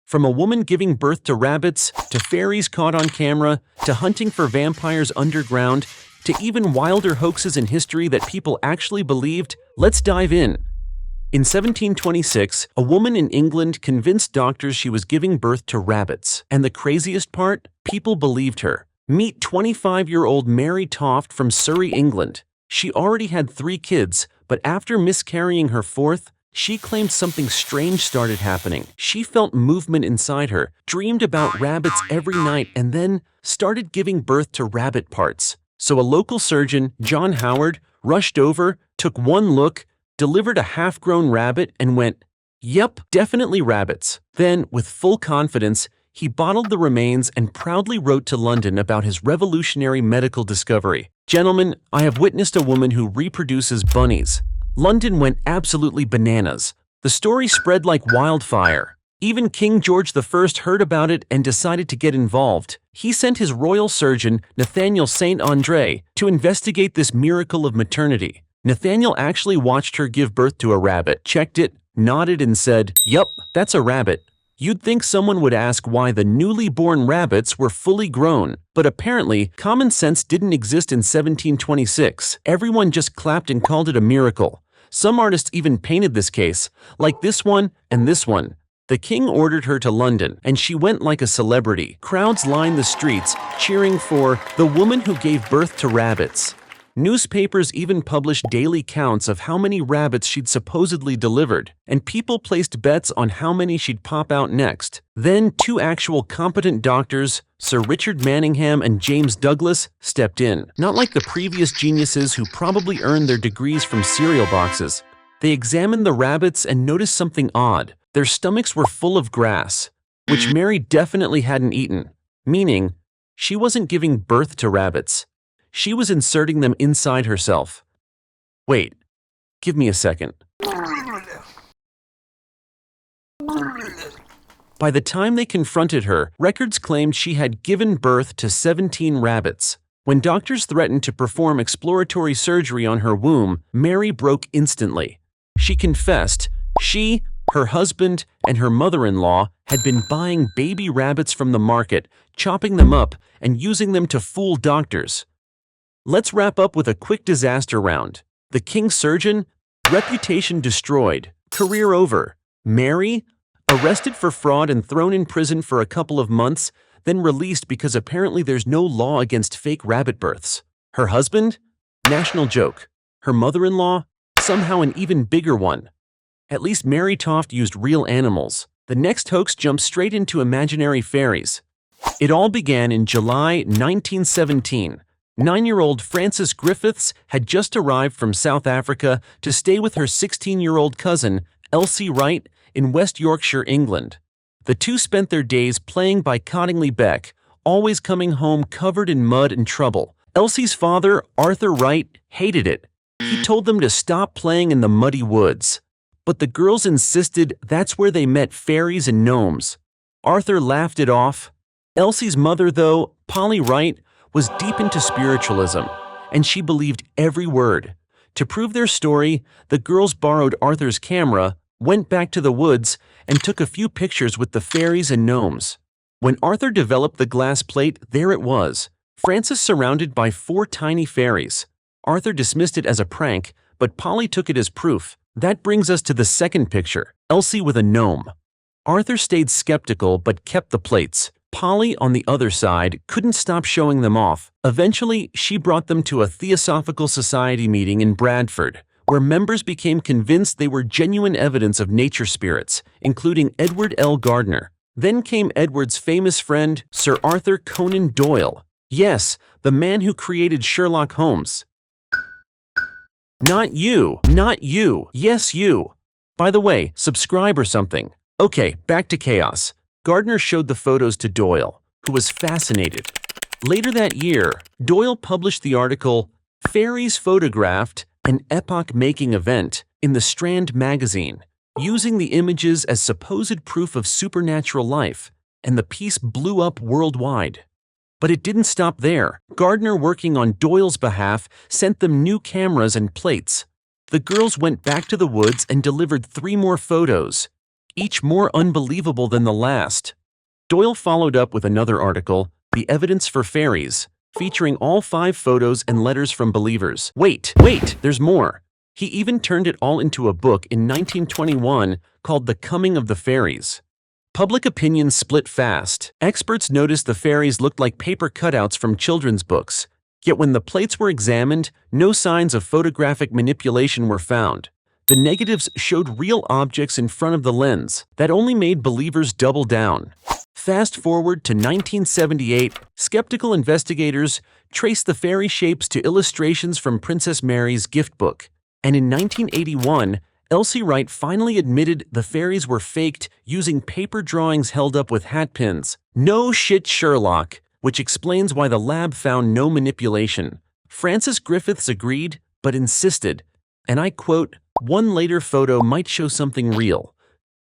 From a woman giving birth to rabbits, to fairies caught on camera, to hunting for vampires underground, to even wilder hoaxes in history that people actually believed, let's dive in. In 1726, a woman in England convinced doctors she was giving birth to rabbits. And the craziest part? People believed her. Meet 25-year-old Mary Toft from Surrey, England. She already had 3 kids, but after miscarrying her 4th, she claimed something strange started happening. She felt movement inside her, dreamed about rabbits every night, and then started giving birth to rabbit parts. So a local surgeon, John Howard, rushed over, took one look, delivered a half-grown rabbit, and went, "Yep, definitely rabbits." Then, with full confidence, he bottled the remains and proudly wrote to London about his revolutionary medical discovery. "Gentlemen, I have witnessed a woman who reproduces bunnies." London went absolutely bananas. The story spread like wildfire. Even King George I heard about it and decided to get involved. He sent his royal surgeon, Nathaniel St. Andre, to investigate this miracle of maternity. Nathaniel actually watched her give birth to a rabbit, checked it, nodded and said, "Yup, that's a rabbit." You'd think someone would ask why the newly born rabbits were fully grown, but apparently common sense didn't exist in 1726. Everyone just clapped and called it a miracle. Some artists even painted this case, like this one and this one. The king ordered her to London, and she went like a celebrity. Crowds lined the streets, cheering for the woman who gave birth to rabbits. Newspapers even published daily counts of how many rabbits she'd supposedly delivered, and people placed bets on how many she'd pop out next. Then 2 actual competent doctors, Sir Richard Manningham and James Douglas, stepped in. Not like the previous geniuses who probably earned their degrees from cereal boxes. They examined the rabbits and noticed something odd. Their stomachs were full of grass, which Mary definitely hadn't eaten, meaning she wasn't giving birth to rabbits. She was inserting them inside herself. Wait, give me a second. By the time they confronted her, records claimed she had given birth to 17 rabbits. When doctors threatened to perform exploratory surgery on her womb, Mary broke instantly. She confessed she, her husband, and her mother-in-law had been buying baby rabbits from the market, chopping them up, and using them to fool doctors. Let's wrap up with a quick disaster round. The king's surgeon? Reputation destroyed. Career over. Mary? Arrested for fraud and thrown in prison for a couple of months, then released because apparently there's no law against fake rabbit births. Her husband? National joke. Her mother-in-law? Somehow an even bigger one. At least Mary Toft used real animals. The next hoax jumped straight into imaginary fairies. It all began in July 1917. 9-year-old Frances Griffiths had just arrived from South Africa to stay with her 16-year-old cousin, Elsie Wright, in West Yorkshire, England. The two spent their days playing by Cottingley Beck, always coming home covered in mud and trouble. Elsie's father, Arthur Wright, hated it. He told them to stop playing in the muddy woods. But the girls insisted that's where they met fairies and gnomes. Arthur laughed it off. Elsie's mother, though, Polly Wright, was deep into spiritualism, and she believed every word. To prove their story, the girls borrowed Arthur's camera, went back to the woods, and took a few pictures with the fairies and gnomes. When Arthur developed the glass plate, there it was, Frances surrounded by 4 tiny fairies. Arthur dismissed it as a prank, but Polly took it as proof. That brings us to the second picture, Elsie with a gnome. Arthur stayed skeptical but kept the plates. Polly, on the other side, couldn't stop showing them off. Eventually, she brought them to a Theosophical Society meeting in Bradford, where members became convinced they were genuine evidence of nature spirits, including Edward L. Gardner. Then came Edward's famous friend, Sir Arthur Conan Doyle. Yes, the man who created Sherlock Holmes. Not you, not you, yes you. By the way, subscribe or something. Okay, back to chaos. Gardner showed the photos to Doyle, who was fascinated. Later that year, Doyle published the article, Fairies Photographed, an Epoch-Making Event, in the Strand magazine, using the images as supposed proof of supernatural life, and the piece blew up worldwide. But it didn't stop there. Gardner, working on Doyle's behalf, sent them new cameras and plates. The girls went back to the woods and delivered 3 more photos. each more unbelievable than the last. Doyle followed up with another article, The Evidence for Fairies, featuring all 5 photos and letters from believers. Wait, there's more. He even turned it all into a book in 1921 called The Coming of the Fairies. Public opinion split fast. Experts noticed the fairies looked like paper cutouts from children's books. Yet when the plates were examined, no signs of photographic manipulation were found. The negatives showed real objects in front of the lens. That only made believers double down. Fast forward to 1978, skeptical investigators traced the fairy shapes to illustrations from Princess Mary's gift book. And in 1981, Elsie Wright finally admitted the fairies were faked using paper drawings held up with hat pins. No shit, Sherlock, which explains why the lab found no manipulation. Francis Griffiths agreed, but insisted, and I quote, "One later photo might show something real."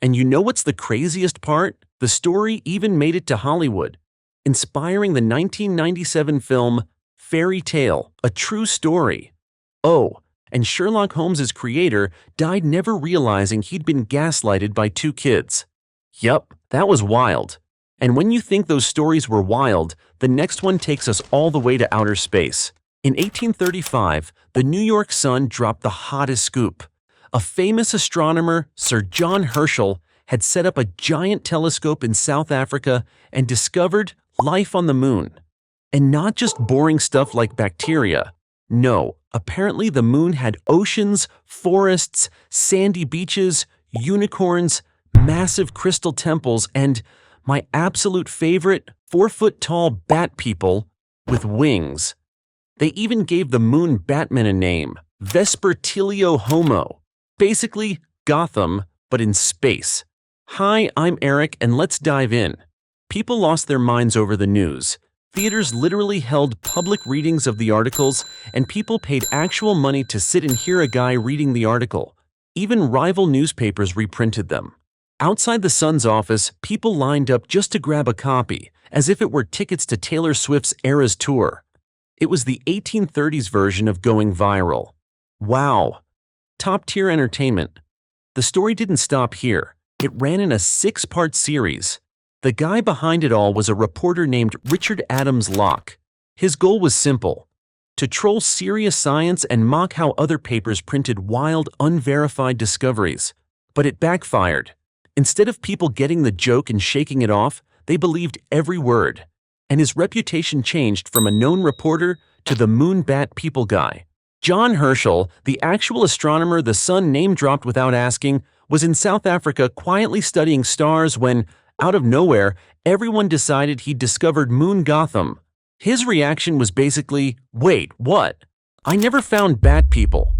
And you know what's the craziest part? The story even made it to Hollywood, inspiring the 1997 film Fairy Tale, A True Story. Oh, and Sherlock Holmes' creator died never realizing he'd been gaslighted by 2 kids. Yup, that was wild. And when you think those stories were wild, the next one takes us all the way to outer space. In 1835, the New York Sun dropped the hottest scoop. A famous astronomer, Sir John Herschel, had set up a giant telescope in South Africa and discovered life on the moon. And not just boring stuff like bacteria. No, apparently the moon had oceans, forests, sandy beaches, unicorns, massive crystal temples, and my absolute favorite, 4-foot-tall bat people with wings. They even gave the moon Batman a name, Vespertilio Homo. Basically, Gotham, but in space. Hi, I'm Eric, and let's dive in. People lost their minds over the news. Theaters literally held public readings of the articles, and people paid actual money to sit and hear a guy reading the article. Even rival newspapers reprinted them. Outside the Sun's office, people lined up just to grab a copy, as if it were tickets to Taylor Swift's Eras Tour. It was the 1830s version of going viral. Wow. Top-tier entertainment. The story didn't stop here. It ran in a 6-part series. The guy behind it all was a reporter named Richard Adams Locke. His goal was simple: to troll serious science and mock how other papers printed wild, unverified discoveries. But it backfired. Instead of people getting the joke and shaking it off, they believed every word. And his reputation changed from a known reporter to the moon bat people guy. John Herschel, the actual astronomer the Sun name-dropped without asking, was in South Africa quietly studying stars when, out of nowhere, everyone decided he'd discovered Moon Gotham. His reaction was basically, "Wait, what? I never found bat people."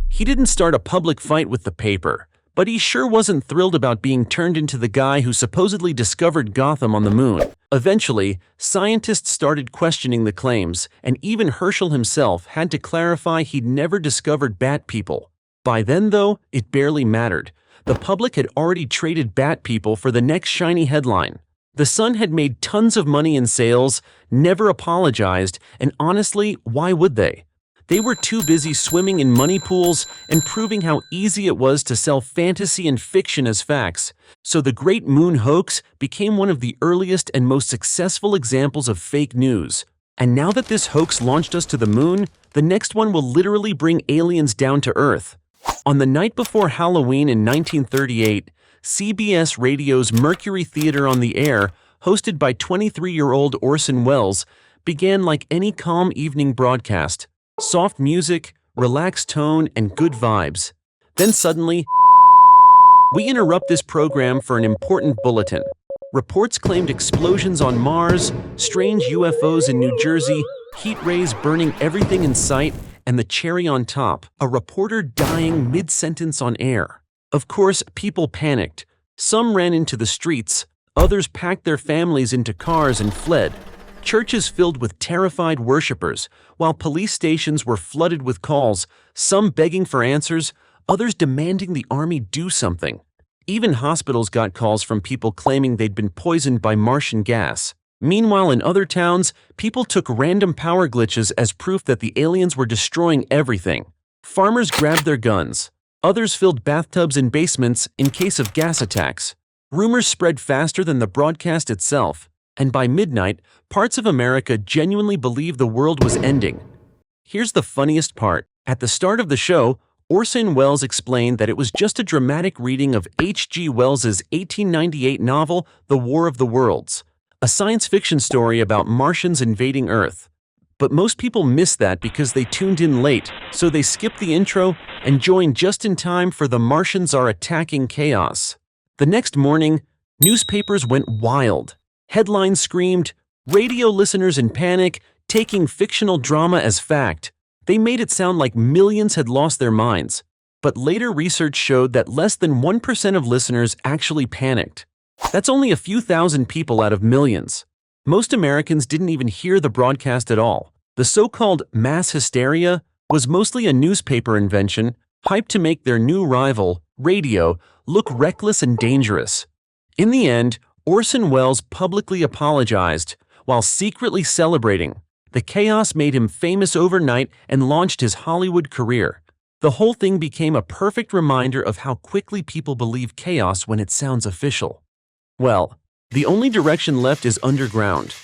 He didn't start a public fight with the paper, but he sure wasn't thrilled about being turned into the guy who supposedly discovered Gotham on the moon. Eventually, scientists started questioning the claims, and even Herschel himself had to clarify he'd never discovered bat people. By then, though, it barely mattered. The public had already traded bat people for the next shiny headline. The Sun had made tons of money in sales, never apologized, and honestly, why would they? They were too busy swimming in money pools and proving how easy it was to sell fantasy and fiction as facts. So the Great Moon Hoax became one of the earliest and most successful examples of fake news. And now that this hoax launched us to the moon, the next one will literally bring aliens down to Earth. On the night before Halloween in 1938, CBS Radio's Mercury Theater on the Air, hosted by 23-year-old Orson Welles, began like any calm evening broadcast. Soft music, relaxed tone, and good vibes. Then suddenly, we interrupt this program for an important bulletin. Reports claimed explosions on Mars, strange UFOs in New Jersey, heat rays burning everything in sight, and the cherry on top, a reporter dying mid-sentence on air. Of course, people panicked. Some ran into the streets, others packed their families into cars and fled. Churches filled with terrified worshippers, while police stations were flooded with calls, some begging for answers, others demanding the army do something. Even hospitals got calls from people claiming they'd been poisoned by Martian gas. Meanwhile, in other towns, people took random power glitches as proof that the aliens were destroying everything. Farmers grabbed their guns. Others filled bathtubs and basements in case of gas attacks. Rumors spread faster than the broadcast itself, and by midnight, parts of America genuinely believed the world was ending. Here's the funniest part. At the start of the show, Orson Welles explained that it was just a dramatic reading of H.G. Wells's 1898 novel, The War of the Worlds, a science fiction story about Martians invading Earth. But most people missed that because they tuned in late, so they skipped the intro and joined just in time for The Martians Are Attacking chaos. The next morning, newspapers went wild. Headlines screamed, radio listeners in panic, taking fictional drama as fact. They made it sound like millions had lost their minds. But later research showed that less than 1% of listeners actually panicked. That's only a few thousand people out of millions. Most Americans didn't even hear the broadcast at all. The so-called mass hysteria was mostly a newspaper invention, hyped to make their new rival, radio, look reckless and dangerous. In the end, Orson Welles publicly apologized, while secretly celebrating. The chaos made him famous overnight and launched his Hollywood career. The whole thing became a perfect reminder of how quickly people believe chaos when it sounds official. Well, the only direction left is underground.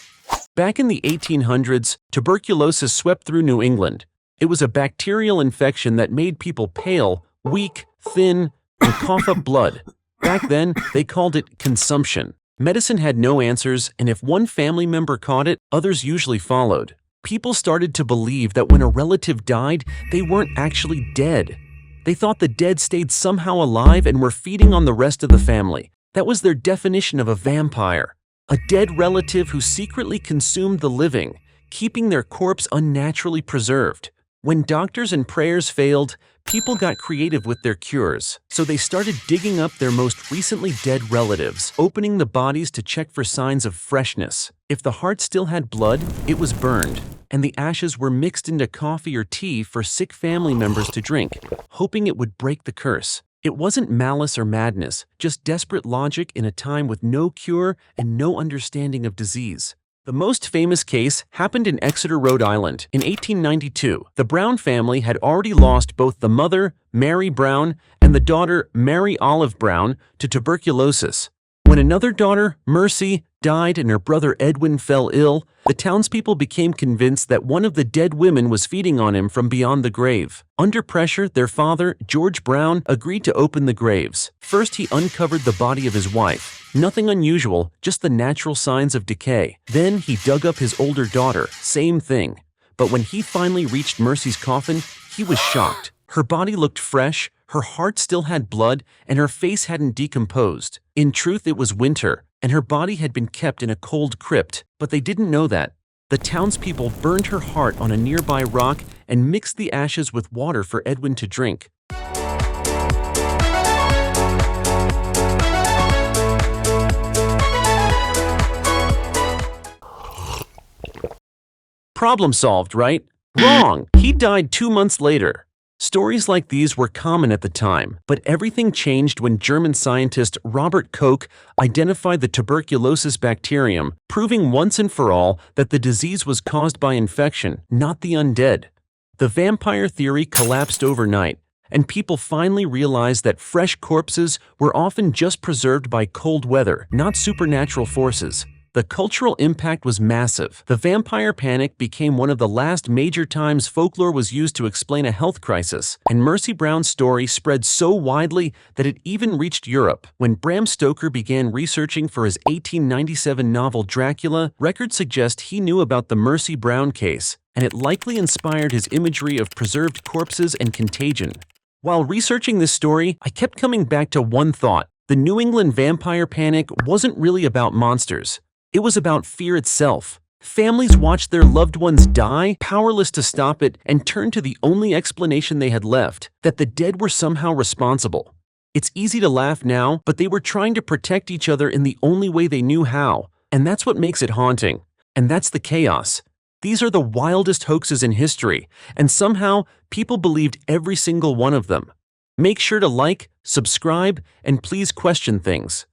Back in the 1800s, tuberculosis swept through New England. It was a bacterial infection that made people pale, weak, thin, and cough up blood. Back then, they called it consumption. Medicine had no answers, and if one family member caught it, others usually followed. People started to believe that when a relative died, they weren't actually dead. They thought the dead stayed somehow alive and were feeding on the rest of the family. That was their definition of a vampire. A dead relative who secretly consumed the living, keeping their corpse unnaturally preserved. When doctors and prayers failed, people got creative with their cures, so they started digging up their most recently dead relatives, opening the bodies to check for signs of freshness. If the heart still had blood, it was burned, and the ashes were mixed into coffee or tea for sick family members to drink, hoping it would break the curse. It wasn't malice or madness, just desperate logic in a time with no cure and no understanding of disease. The most famous case happened in Exeter, Rhode Island, in 1892. The Brown family had already lost both the mother, Mary Brown, and the daughter, Mary Olive Brown, to tuberculosis. When another daughter, Mercy, died and her brother Edwin fell ill, the townspeople became convinced that one of the dead women was feeding on him from beyond the grave. Under pressure, their father, George Brown, agreed to open the graves. First, he uncovered the body of his wife. Nothing unusual, just the natural signs of decay. Then, he dug up his older daughter. Same thing. But when he finally reached Mercy's coffin, he was shocked. Her body looked fresh, her heart still had blood, and her face hadn't decomposed. In truth, it was winter, and her body had been kept in a cold crypt, but they didn't know that. The townspeople burned her heart on a nearby rock and mixed the ashes with water for Edwin to drink. Problem solved, right? Wrong! He died 2 months later. Stories like these were common at the time, but everything changed when German scientist Robert Koch identified the tuberculosis bacterium, proving once and for all that the disease was caused by infection, not the undead. The vampire theory collapsed overnight, and people finally realized that fresh corpses were often just preserved by cold weather, not supernatural forces. The cultural impact was massive. The vampire panic became one of the last major times folklore was used to explain a health crisis, and Mercy Brown's story spread so widely that it even reached Europe. When Bram Stoker began researching for his 1897 novel Dracula, records suggest he knew about the Mercy Brown case, and it likely inspired his imagery of preserved corpses and contagion. While researching this story, I kept coming back to one thought. The New England vampire panic wasn't really about monsters. It was about fear itself. Families watched their loved ones die, powerless to stop it, and turned to the only explanation they had left, that the dead were somehow responsible. It's easy to laugh now, but they were trying to protect each other in the only way they knew how, and that's what makes it haunting. And that's the chaos. These are the wildest hoaxes in history, and somehow people believed every single one of them. Make sure to like, subscribe, and please question things.